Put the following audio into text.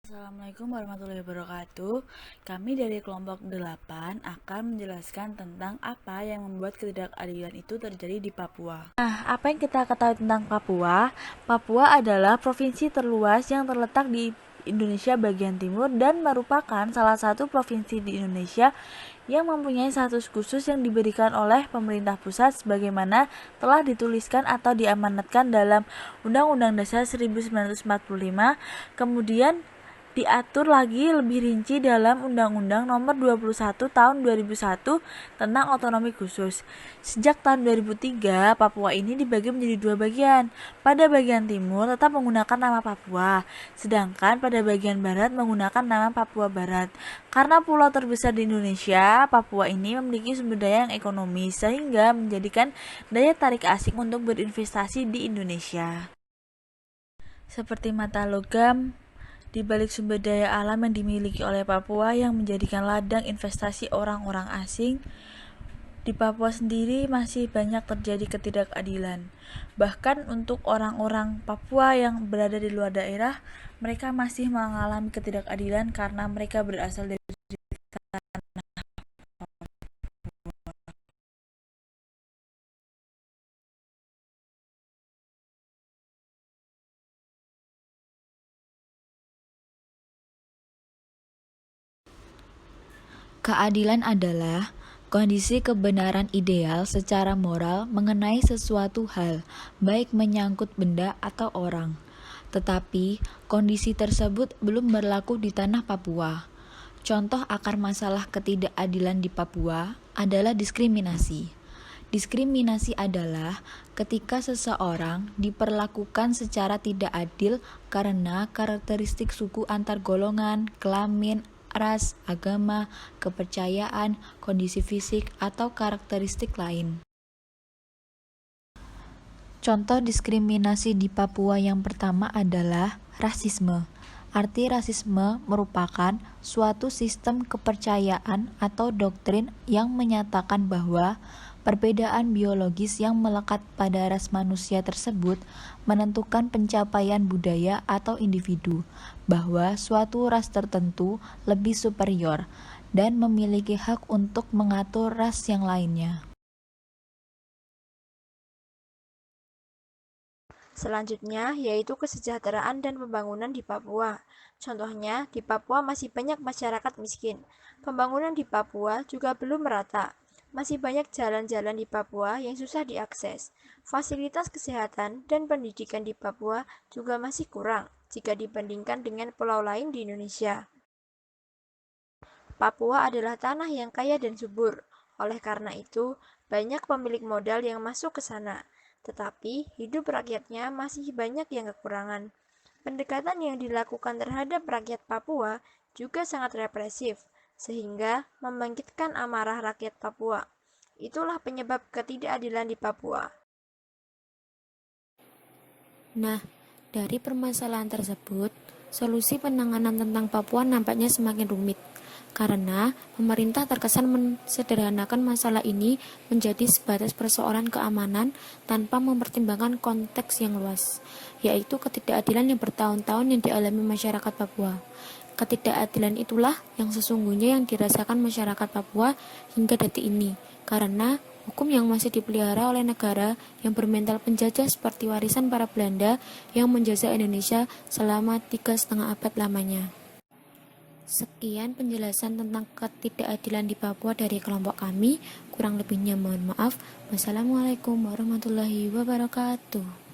Assalamualaikum warahmatullahi wabarakatuh. Kami dari kelompok 8 akan menjelaskan tentang apa yang membuat ketidakadilan itu terjadi di Papua. Nah, apa yang kita ketahui tentang Papua? Papua adalah provinsi terluas yang terletak di Indonesia bagian timur dan merupakan salah satu provinsi di Indonesia yang mempunyai status khusus yang diberikan oleh pemerintah pusat sebagaimana telah dituliskan atau diamanatkan dalam Undang-Undang Dasar 1945. Kemudian diatur lagi lebih rinci dalam Undang-Undang Nomor 21 Tahun 2001 tentang otonomi khusus. Sejak tahun 2003, Papua ini dibagi menjadi dua bagian. Pada bagian timur tetap menggunakan nama Papua, sedangkan pada bagian barat menggunakan nama Papua Barat. Karena pulau terbesar di Indonesia, Papua ini memiliki sumber daya yang ekonomis sehingga menjadikan daya tarik asing untuk berinvestasi di Indonesia. Seperti mata logam, di balik sumber daya alam yang dimiliki oleh Papua yang menjadikan ladang investasi orang-orang asing, di Papua sendiri masih banyak terjadi ketidakadilan. Bahkan untuk orang-orang Papua yang berada di luar daerah, mereka masih mengalami ketidakadilan karena mereka berasal dari Keadilan adalah kondisi kebenaran ideal secara moral mengenai sesuatu hal, baik menyangkut benda atau orang. Tetapi, kondisi tersebut belum berlaku di tanah Papua. Contoh akar masalah ketidakadilan di Papua adalah diskriminasi. Diskriminasi adalah ketika seseorang diperlakukan secara tidak adil karena karakteristik suku antar golongan, kelamin, ras, agama, kepercayaan, kondisi fisik, atau karakteristik lain. Contoh diskriminasi di Papua yang pertama adalah rasisme. Arti rasisme merupakan suatu sistem kepercayaan atau doktrin yang menyatakan bahwa perbedaan biologis yang melekat pada ras manusia tersebut menentukan pencapaian budaya atau individu, bahwa suatu ras tertentu lebih superior dan memiliki hak untuk mengatur ras yang lainnya. Selanjutnya yaitu kesejahteraan dan pembangunan di Papua. Contohnya, di Papua masih banyak masyarakat miskin. Pembangunan di Papua juga belum merata. Masih banyak jalan-jalan di Papua yang susah diakses. Fasilitas kesehatan dan pendidikan di Papua juga masih kurang jika dibandingkan dengan pulau lain di Indonesia. Papua adalah tanah yang kaya dan subur. Oleh karena itu, banyak pemilik modal yang masuk ke sana. Tetapi, hidup rakyatnya masih banyak yang kekurangan. Pendekatan yang dilakukan terhadap rakyat Papua juga sangat represif, sehingga membangkitkan amarah rakyat Papua. Itulah penyebab ketidakadilan di Papua. Nah, dari permasalahan tersebut, solusi penanganan tentang Papua nampaknya semakin rumit, karena pemerintah terkesan mensederhanakan masalah ini menjadi sebatas persoalan keamanan tanpa mempertimbangkan konteks yang luas, yaitu ketidakadilan yang bertahun-tahun yang dialami masyarakat Papua. Ketidakadilan itulah yang sesungguhnya yang dirasakan masyarakat Papua hingga detik ini, karena hukum yang masih dipelihara oleh negara yang bermental penjajah seperti warisan para Belanda yang menjajah Indonesia selama 3,5 abad lamanya. Sekian penjelasan tentang ketidakadilan di Papua dari kelompok kami. Kurang lebihnya mohon maaf. Wassalamualaikum warahmatullahi wabarakatuh.